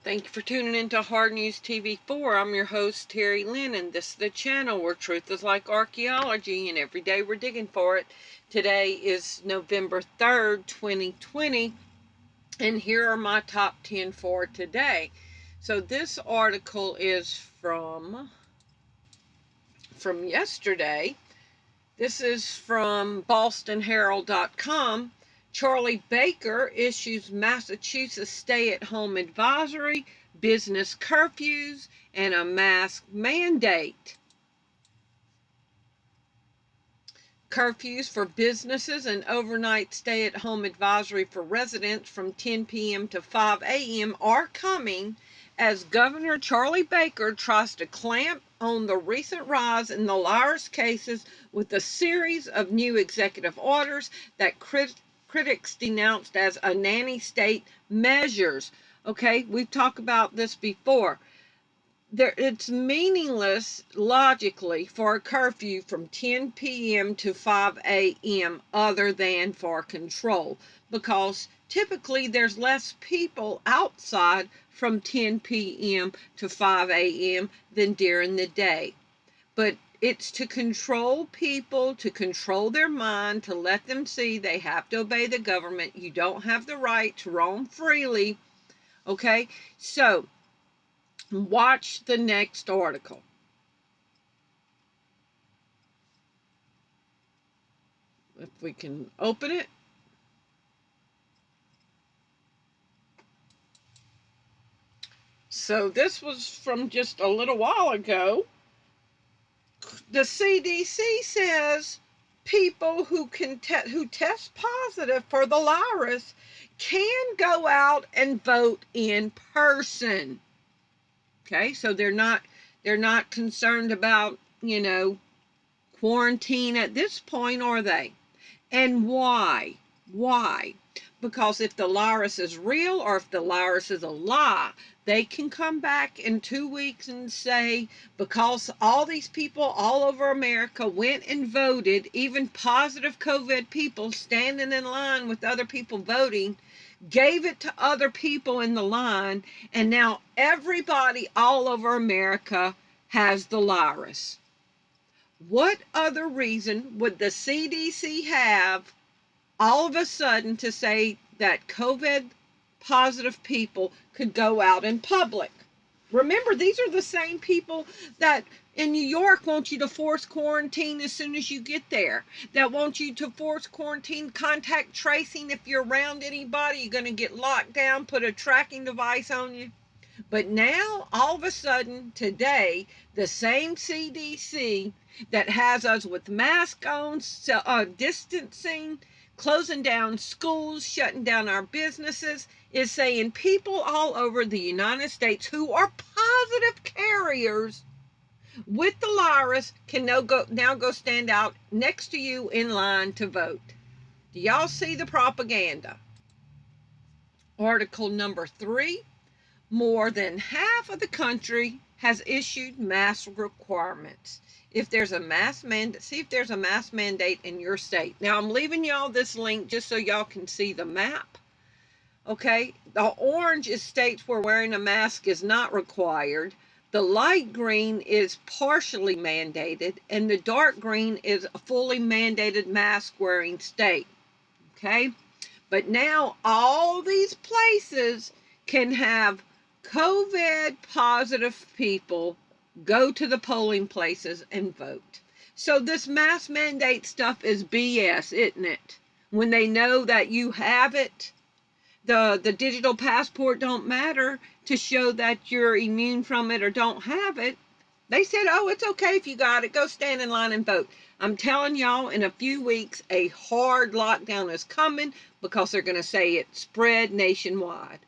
Thank you for tuning into Hard News TV4. I'm your host, Terri Lynn, and this is the channel where truth is like archaeology, and every day we're digging for it. Today is November 3rd, 2020, and here are my top 10 for today. So this article is from yesterday. This is from bostonherald.com. Charlie Baker issues Massachusetts stay-at-home advisory, business curfews, and a mask mandate. Curfews for businesses and overnight stay-at-home advisory for residents from 10 p.m. to 5 a.m. are coming as Governor Charlie Baker tries to clamp on the recent rise in the virus cases with a series of new executive orders that critics denounced as a nanny state measures. Okay, we've talked about this before. It's meaningless logically for a curfew from 10 p.m. to 5 a.m. other than for control, because typically there's less people outside from 10 p.m. to 5 a.m. than during the day. But it's to control people, to control their mind, to let them see they have to obey the government. You don't have the right to roam freely. Okay, so watch the next article. If we can open it. So this was from just a little while ago. The CDC says people who test positive for the virus can go out and vote in person. Okay, so they're not concerned about, quarantine at this point, are they? And why? Why? Because if the virus is real or if the virus is a lie, they can come back in 2 weeks and say, because all these people all over America went and voted, even positive COVID people standing in line with other people voting, gave it to other people in the line, and now everybody all over America has the virus. What other reason would the CDC have all of a sudden to say that COVID positive people could go out in public? Remember, these are the same people that in New York want you to force quarantine as soon as you get there, that want you to force quarantine, contact tracing. If you're around anybody, you're going to get locked down, put a tracking device on you. But now, all of a sudden, today, the same CDC that has us with masks on, distancing, closing down schools, shutting down our businesses, is saying people all over the United States who are positive carriers with the virus can now go stand out next to you in line to vote. Do y'all see the propaganda? Article number 3. More than half of the country has issued mask requirements. If there's a mask mandate, see if there's a mask mandate in your state. Now, I'm leaving y'all this link just so y'all can see the map. Okay, the orange is states where wearing a mask is not required. The light green is partially mandated, and the dark green is a fully mandated mask wearing state. Okay, but now all these places can have COVID positive people go to the polling places and vote. So this mask mandate stuff is BS, isn't it? When they know that you have it, the digital passport don't matter to show that you're immune from it or don't have it. They said, oh, it's okay if you got it. Go stand in line and vote. I'm telling y'all, in a few weeks, a hard lockdown is coming because they're going to say it spread nationwide.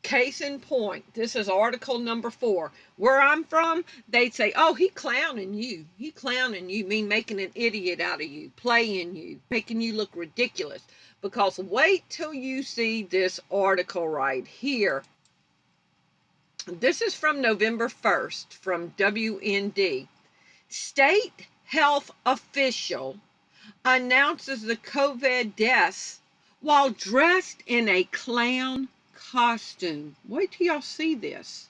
Case in point, this is article number 4. Where I'm from, they'd say, oh, he clowning you. He clowning you, mean making an idiot out of you, playing you, making you look ridiculous. Because wait till you see this article right here. This is from November 1st from WND. State health official announces the COVID deaths while dressed in a clown costume. Wait till y'all see this.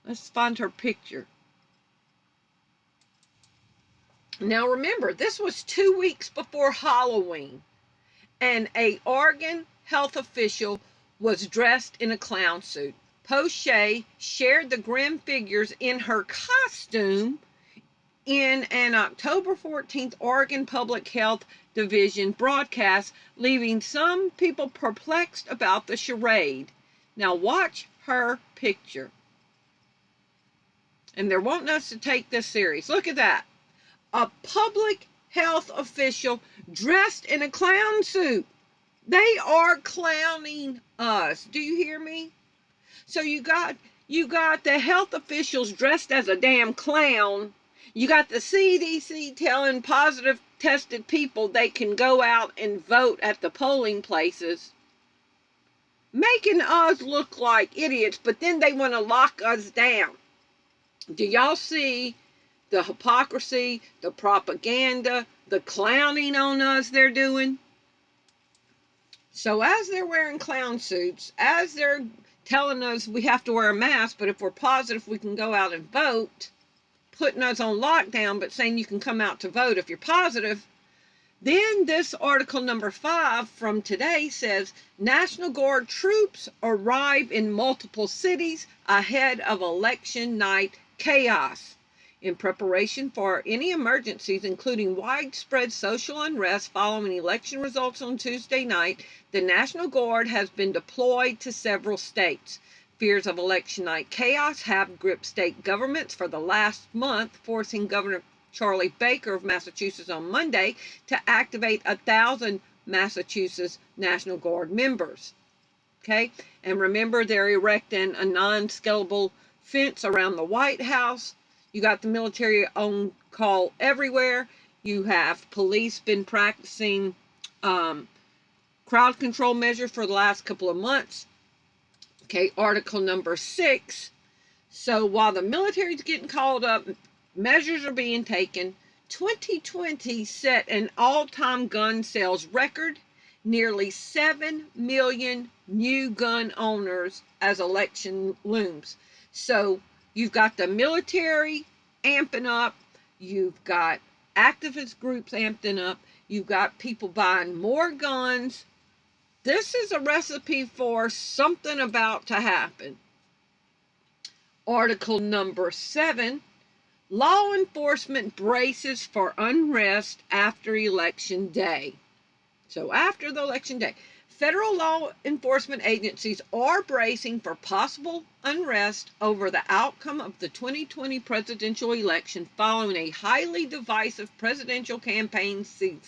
Let's find her picture. Now remember, this was 2 weeks before Halloween, and a Oregon health official was dressed in a clown suit. Poche shared the grim figures in her costume in an October 14th Oregon Public Health Division broadcast, leaving some people perplexed about the charade. Now watch her picture. And they're wanting us to take this serious. Look at that. A public health official dressed in a clown suit. They are clowning us. Do you hear me? So you got the health officials dressed as a damn clown. You got the CDC telling positive tested people they can go out and vote at the polling places, making us look like idiots, but then they want to lock us down. Do y'all see the hypocrisy, the propaganda, the clowning on us they're doing? So as they're wearing clown suits, as they're telling us we have to wear a mask, but if we're positive we can go out and vote, putting us on lockdown, but saying you can come out to vote if you're positive, then this article number 5 from today says, National Guard troops arrive in multiple cities ahead of election night chaos. In preparation for any emergencies, including widespread social unrest following election results on Tuesday night, the National Guard has been deployed to several states. Fears of election night chaos have gripped state governments for the last month, forcing Governor Charlie Baker of Massachusetts on Monday to activate 1,000 Massachusetts National Guard members. Okay, and remember, they're erecting a non-scalable fence around the White House. You got the military on call everywhere. You have police been practicing crowd control measures for the last couple of months. Okay, article number 6. So while the military is getting called up, measures are being taken. 2020 set an all-time gun sales record. Nearly 7 million new gun owners as election looms. So you've got the military amping up. You've got activist groups amping up. You've got people buying more guns. This is a recipe for something about to happen. Article number 7. Law enforcement braces for unrest after election day. So after the election day, federal law enforcement agencies are bracing for possible unrest over the outcome of the 2020 presidential election following a highly divisive presidential campaign season.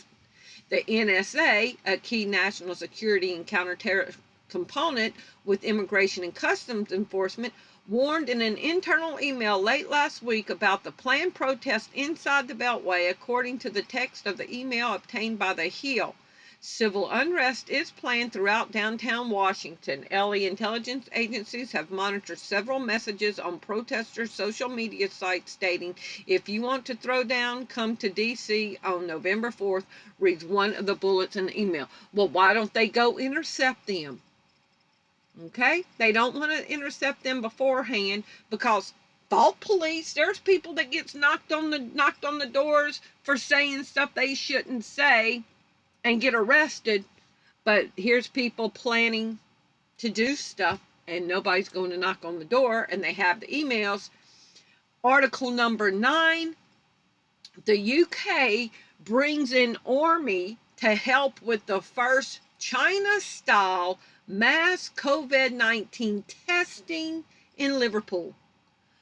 The NSA, a key national security and counterterror component with Immigration and Customs Enforcement, warned in an internal email late last week about the planned protest inside the Beltway, according to the text of the email obtained by the Hill. Civil unrest is planned throughout downtown Washington. LA intelligence agencies have monitored several messages on protesters' social media sites stating, if you want to throw down, come to D.C. on November 4th, reads one of the bullets in the email. Well, why don't they go intercept them? Okay? They don't want to intercept them beforehand because fault police, there's people that gets knocked on the doors for saying stuff they shouldn't say and get arrested, but here's people planning to do stuff and nobody's going to knock on the door and they have the emails. Article number 9, the UK brings in army to help with the first China-style mass COVID-19 testing in Liverpool.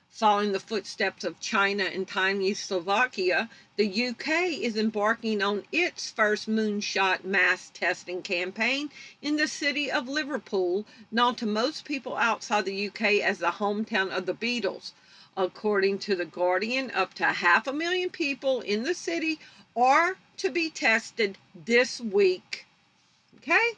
Following the footsteps of China and tiny Slovakia, the UK is embarking on its first moonshot mass testing campaign in the city of Liverpool, known to most people outside the UK as the hometown of the Beatles. According to The Guardian, up to 500,000 people in the city are to be tested this week. Okay?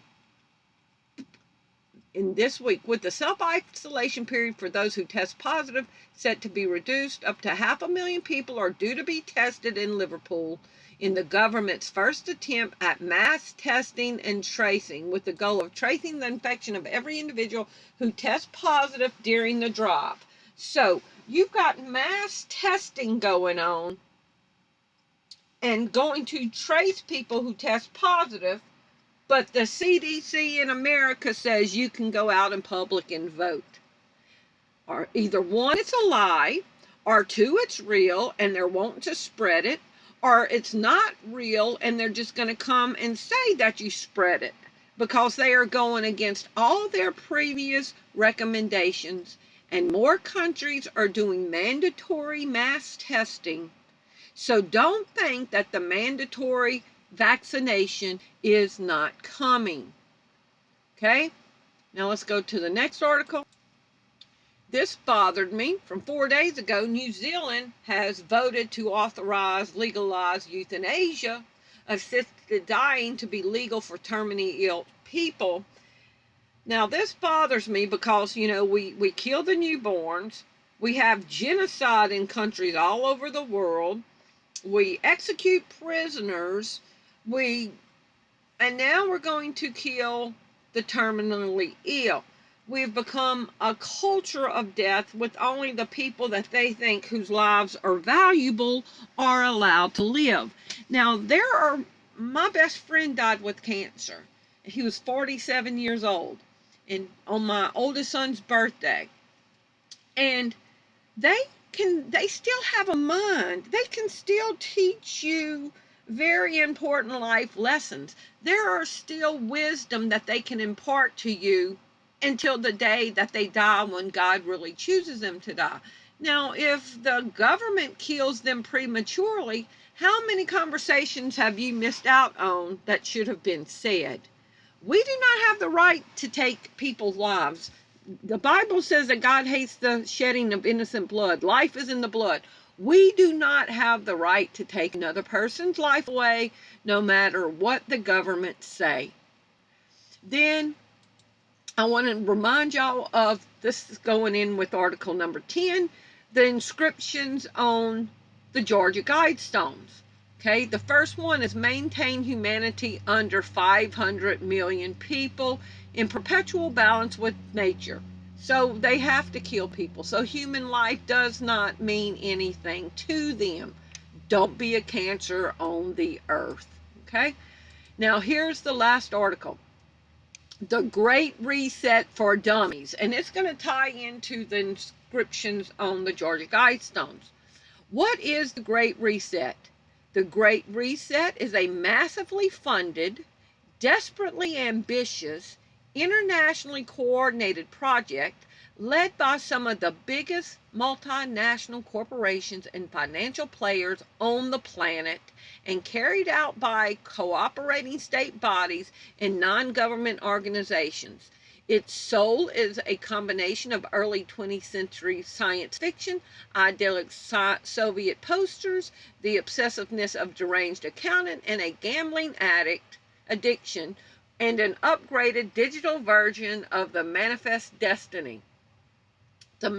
In this week, with the self-isolation period for those who test positive set to be reduced, up to 500,000 people are due to be tested in Liverpool in the government's first attempt at mass testing and tracing, with the goal of tracing the infection of every individual who tests positive during the drive. So you've got mass testing going on and going to trace people who test positive, but the CDC in America says you can go out in public and vote. Or either one, it's a lie, or two, it's real and they're wanting to spread it, or it's not real and they're just going to come and say that you spread it, because they are going against all their previous recommendations. And more countries are doing mandatory mass testing. So don't think that the mandatory vaccination is not coming. Okay, now let's go to the next article. This bothered me. From 4 days ago, New Zealand has voted to authorize, legalize euthanasia, assisted dying, to be legal for terminally ill people. Now, this bothers me because, you know, we kill the newborns. We have genocide in countries all over the world. We execute prisoners. And now we're going to kill the terminally ill. We've become a culture of death, with only the people that they think whose lives are valuable are allowed to live. Now, my best friend died with cancer. He was 47 years old, and on my oldest son's birthday. And they still have a mind. They can still teach you very important life lessons. There are still wisdom that they can impart to you until the day that they die, when God really chooses them to die. Now, if the government kills them prematurely, how many conversations have you missed out on that should have been said? We do not have the right to take people's lives. The Bible says that God hates the shedding of innocent blood. Life is in the blood. We do not have the right to take another person's life away, no matter what the government say. Then I want to remind y'all of, this is going in with article number 10, the inscriptions on the Georgia Guidestones. Okay, the first one is maintain humanity under 500 million people in perpetual balance with nature. So they have to kill people. So human life does not mean anything to them. Don't be a cancer on the earth. Okay, now here's the last article. The Great Reset for Dummies, and it's going to tie into the inscriptions on the Georgia Guidestones. What is the Great Reset? The Great Reset is a massively funded, desperately ambitious, internationally coordinated project led by some of the biggest multinational corporations and financial players on the planet, and carried out by cooperating state bodies and non-government organizations. Its soul is a combination of early 20th century science fiction, idyllic Soviet posters, the obsessiveness of deranged accountant and a gambling addiction, and an upgraded digital version of the manifest destiny. The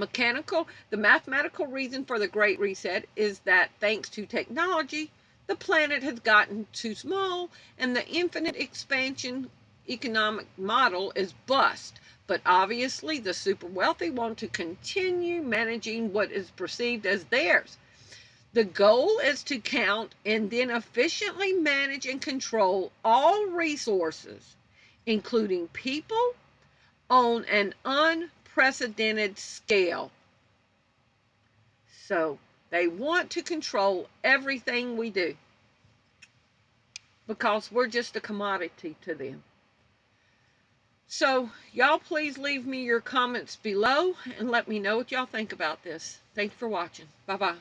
mathematical reason for the Great Reset is that thanks to technology, the planet has gotten too small and the infinite expansion economic model is bust. But obviously the super wealthy want to continue managing what is perceived as theirs. The goal is to count and then efficiently manage and control all resources, including people, on an unprecedented scale. So they want to control everything we do because we're just a commodity to them. So y'all please leave me your comments below and let me know what y'all think about this. Thanks for watching. Bye-bye.